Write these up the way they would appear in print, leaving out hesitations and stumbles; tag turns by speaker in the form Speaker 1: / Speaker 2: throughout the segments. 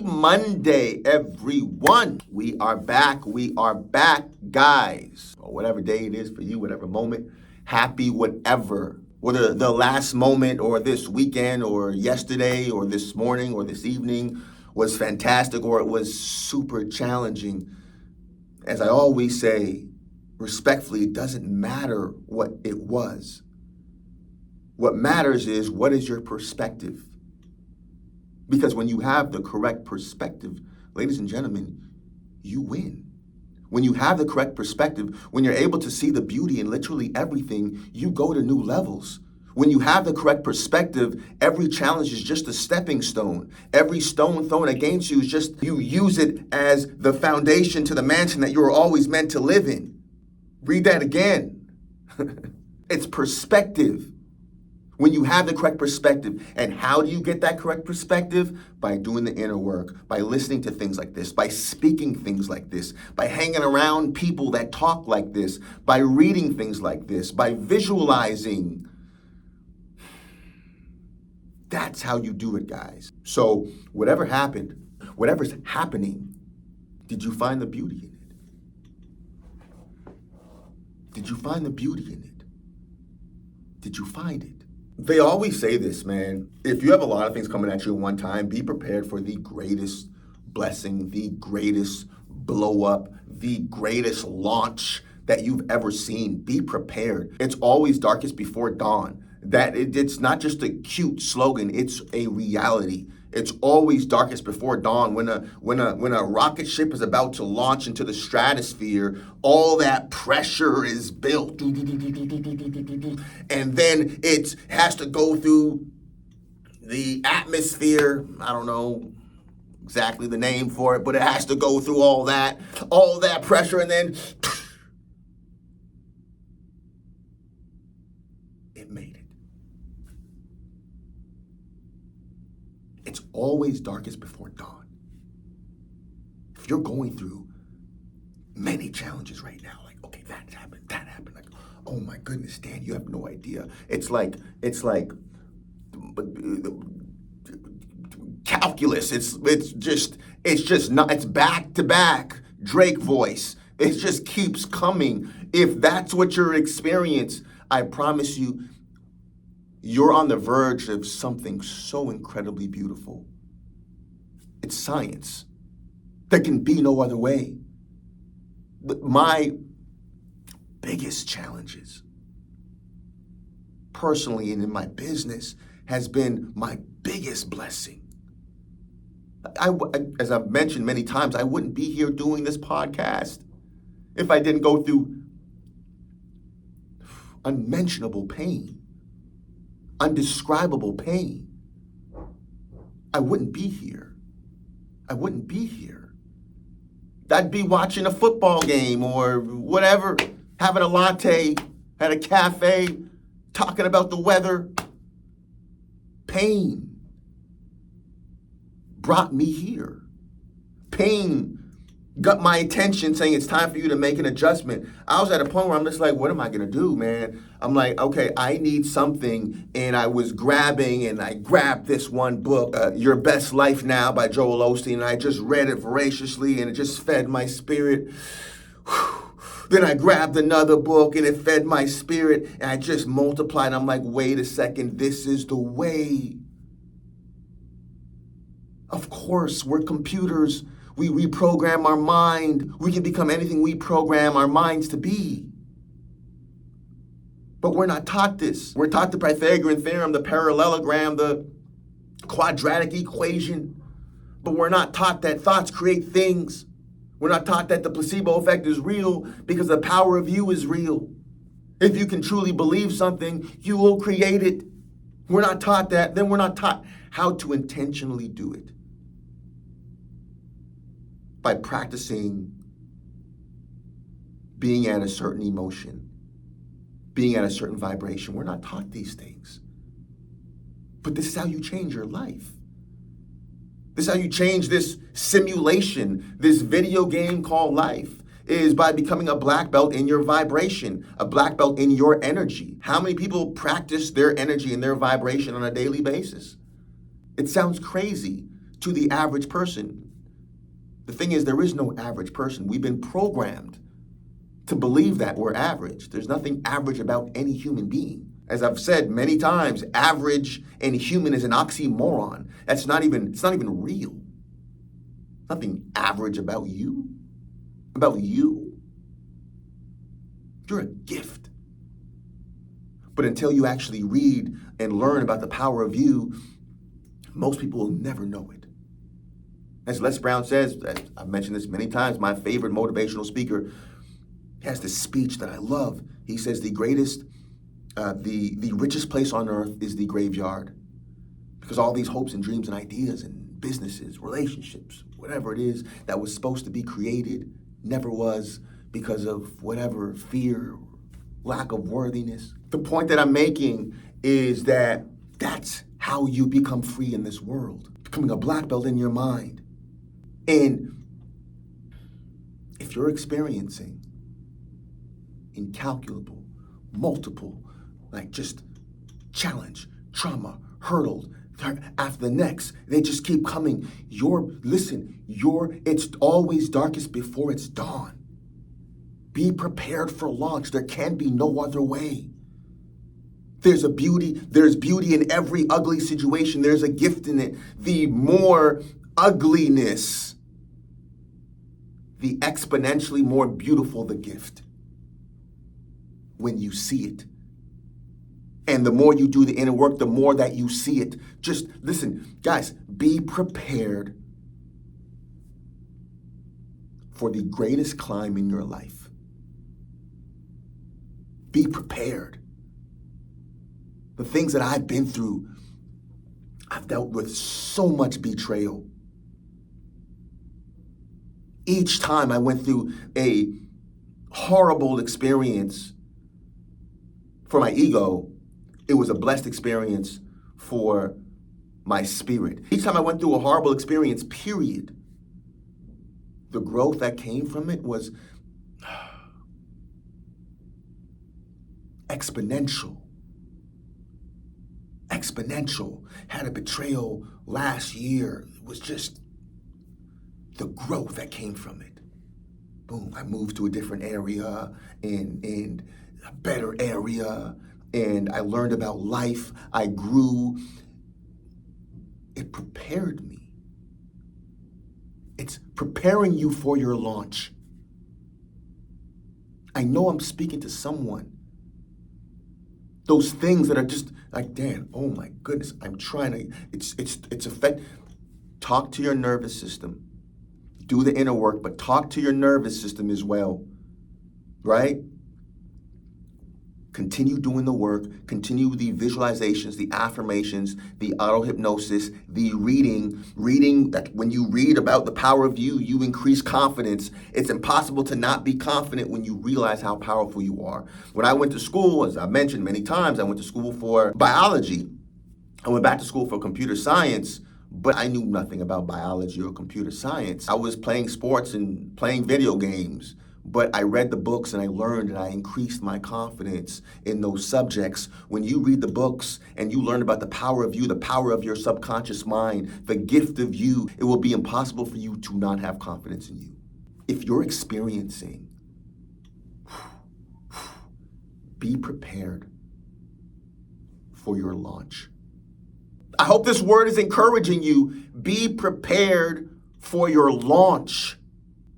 Speaker 1: Monday, everyone. We are back, guys. Or whatever day it is for you, whatever moment. Happy whatever. Whether the last moment or this weekend or yesterday or this morning or this evening was fantastic or it was super challenging. As I always say, respectfully, it doesn't matter what it was. What matters is, what is your perspective? Because when you have the correct perspective, ladies and gentlemen, you win. When you have the correct perspective, when you're able to see the beauty in literally everything, you go to new levels. When you have the correct perspective, every challenge is just a stepping stone. Every stone thrown against you is just, you use it as the foundation to the mansion that you were always meant to live in. Read that again. It's perspective. When you have the correct perspective. And how do you get that correct perspective? By doing the inner work, by listening to things like this, by speaking things like this, by hanging around people that talk like this, by reading things like this, by visualizing. That's how you do it, guys. So whatever happened, whatever's happening, did you find the beauty in it? Did you find the beauty in it? Did you find it? They always say this, man. If you have a lot of things coming at you at one time, be prepared for the greatest blessing, the greatest blow up, the greatest launch that you've ever seen. Be prepared. It's always darkest before dawn. That it's not just a cute slogan, it's a reality. It's always darkest before dawn. When a rocket ship is about to launch into the stratosphere, all that pressure is built. And then it has to go through the atmosphere. I don't know exactly the name for it, but it has to go through all that pressure, and then it made it. It's always darkest before dawn. If you're going through many challenges right now, like, okay, that happened, like, oh my goodness, Dan, you have no idea. It's like calculus. It's just not, it's back to back Drake voice. It just keeps coming. If that's what you're experiencing, I promise you, you're on the verge of something so incredibly beautiful. It's science. There can be no other way. My biggest challenges, personally and in my business, has been my biggest blessing. As I've mentioned many times, I wouldn't be here doing this podcast if I didn't go through unmentionable pain. Indescribable pain. I wouldn't be here. I'd be watching a football game or whatever, having a latte at a cafe, talking about the weather. Pain brought me here. Pain got my attention, saying it's time for you to make an adjustment. I was at a point where I'm just like, what am I going to do, man? I'm like, okay, I need something. And I was I grabbed this one book, Your Best Life Now by Joel Osteen. And I just read it voraciously and it just fed my spirit. Then I grabbed another book and it fed my spirit. And I just multiplied. I'm like, wait a second, this is the way. Of course, we're computers. We reprogram our mind. We can become anything we program our minds to be. But we're not taught this. We're taught the Pythagorean theorem, the parallelogram, the quadratic equation. But we're not taught that thoughts create things. We're not taught that the placebo effect is real because the power of you is real. If you can truly believe something, you will create it. We're not taught that. Then we're not taught how to intentionally do it. By practicing being at a certain emotion, being at a certain vibration. We're not taught these things. But this is how you change your life. This is how you change this simulation, this video game called life, is by becoming a black belt in your vibration, a black belt in your energy. How many people practice their energy and their vibration on a daily basis? It sounds crazy to the average person. The thing is, there is no average person. We've been programmed to believe that we're average. There's nothing average about any human being. As I've said many times, average and human is an oxymoron. It's not even real. Nothing average about you. About you. You're a gift. But until you actually read and learn about the power of you, most people will never know it. As Les Brown says, I've mentioned this many times, my favorite motivational speaker has this speech that I love. He says the richest place on earth is the graveyard, because all these hopes and dreams and ideas and businesses, relationships, whatever it is that was supposed to be created never was, because of whatever fear, lack of worthiness. The point that I'm making is that that's how you become free in this world, becoming a black belt in your mind. And if you're experiencing incalculable, multiple, like just challenge, trauma, hurdles, after the next, they just keep coming. It's always darkest before it's dawn. Be prepared for launch. There can be no other way. There's beauty in every ugly situation. There's a gift in it. The more ugliness, the exponentially more beautiful the gift when you see it. And the more you do the inner work, the more that you see it. Just listen, guys, be prepared for the greatest climb in your life. Be prepared. The things that I've been through, I've dealt with so much betrayal. Each time I went through a horrible experience for my ego, it was a blessed experience for my spirit. Each time I went through a horrible experience, period, the growth that came from it was exponential. Had a betrayal last year. It was just the growth that came from it. Boom, I moved to a different area and a better area, and I learned about life. I grew. It prepared me. It's preparing you for your launch. I know I'm speaking to someone. Those things that are just like, Dan, oh my goodness, I'm trying to, it's affect. Talk to your nervous system. Do the inner work, but talk to your nervous system as well, right? Continue doing the work, continue the visualizations, the affirmations, the auto-hypnosis, the reading that when you read about the power of you increase confidence. It's impossible to not be confident when you realize how powerful you are. When I went to school, as I mentioned many times, I went to school for biology. I went back to school for computer science, but I knew nothing about biology or computer science. I was playing sports and playing video games. But I read the books and I learned and I increased my confidence in those subjects. When you read the books and you learn about the power of you, the power of your subconscious mind, the gift of you, it will be impossible for you to not have confidence in you. If you're experiencing, be prepared for your launch. I hope this word is encouraging you. Be prepared for your launch.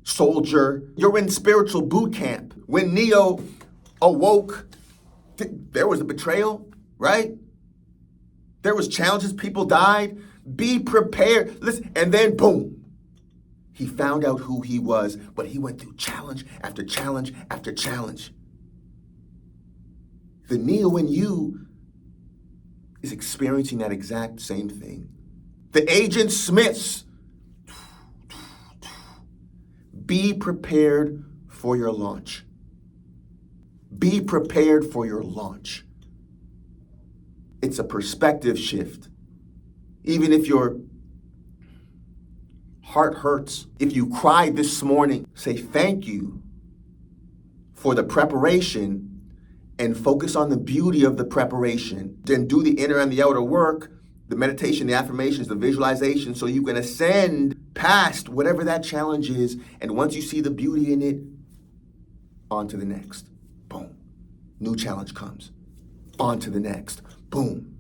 Speaker 1: Soldier, you're in spiritual boot camp. When Neo awoke, there was a betrayal, right? There was challenges, people died. Be prepared. Listen, and then boom, he found out who he was, but he went through challenge after challenge after challenge. The Neo in you is experiencing that exact same thing. The Agent Smiths, be prepared for your launch. Be prepared for your launch. It's a perspective shift. Even if your heart hurts, if you cried this morning, say thank you for the preparation and focus on the beauty of the preparation. Then do the inner and the outer work the meditation, the affirmations, the visualization, so you can ascend past whatever that challenge is. And once you see the beauty in it, on to the next. Boom. New challenge comes. On to the next. Boom.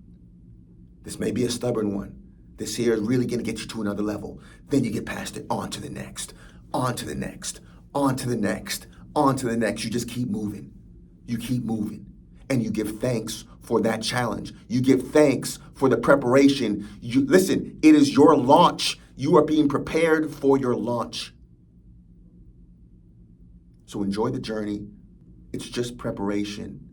Speaker 1: This may be a stubborn one. This here is really going to get you to another level. Then you get past it. On to the next. On to the next. On to the next. On to the next. You just keep moving. You keep moving. And you give thanks for that challenge. You give thanks for the preparation. Listen, it is your launch. You are being prepared for your launch. So enjoy the journey. It's just preparation.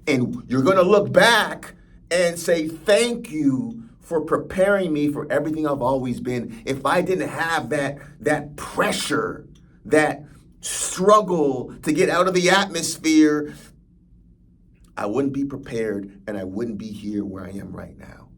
Speaker 1: And you're going to look back and say, thank you for preparing me for everything I've always been. If I didn't have that pressure, that struggle to get out of the atmosphere, I wouldn't be prepared and I wouldn't be here where I am right now.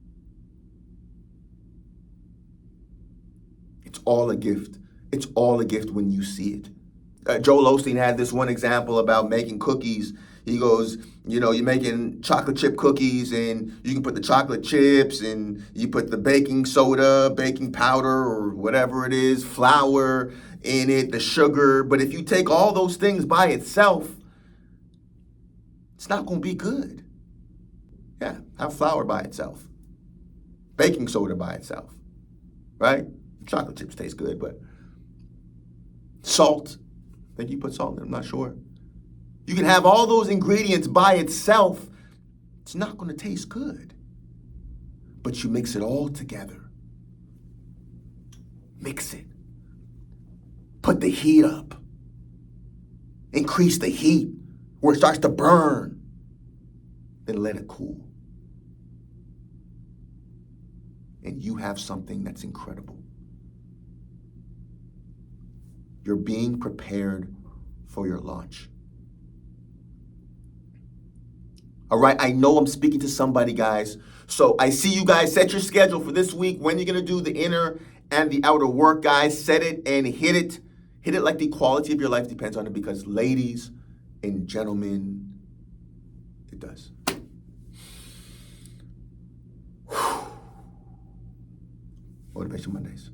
Speaker 1: It's all a gift. It's all a gift when you see it. Joel Osteen had this one example about making cookies. He goes, you're making chocolate chip cookies and you can put the chocolate chips and you put the baking soda, baking powder, or whatever it is, flour in it, the sugar. But if you take all those things by itself, it's not going to be good. Yeah, have flour by itself. Baking soda by itself, right? Chocolate chips taste good, but salt, I think you put salt in it, I'm not sure. You can have all those ingredients by itself. It's not going to taste good. But you mix it all together. Mix it. Put the heat up. Increase the heat where it starts to burn. Then let it cool. And you have something that's incredible. You're being prepared for your launch. All right, I know I'm speaking to somebody, guys. So I see you guys set your schedule for this week. When you're going to do the inner and the outer work, guys. Set it and hit it. Hit it like the quality of your life depends on it, because ladies and gentlemen, it does. Motivation Mondays.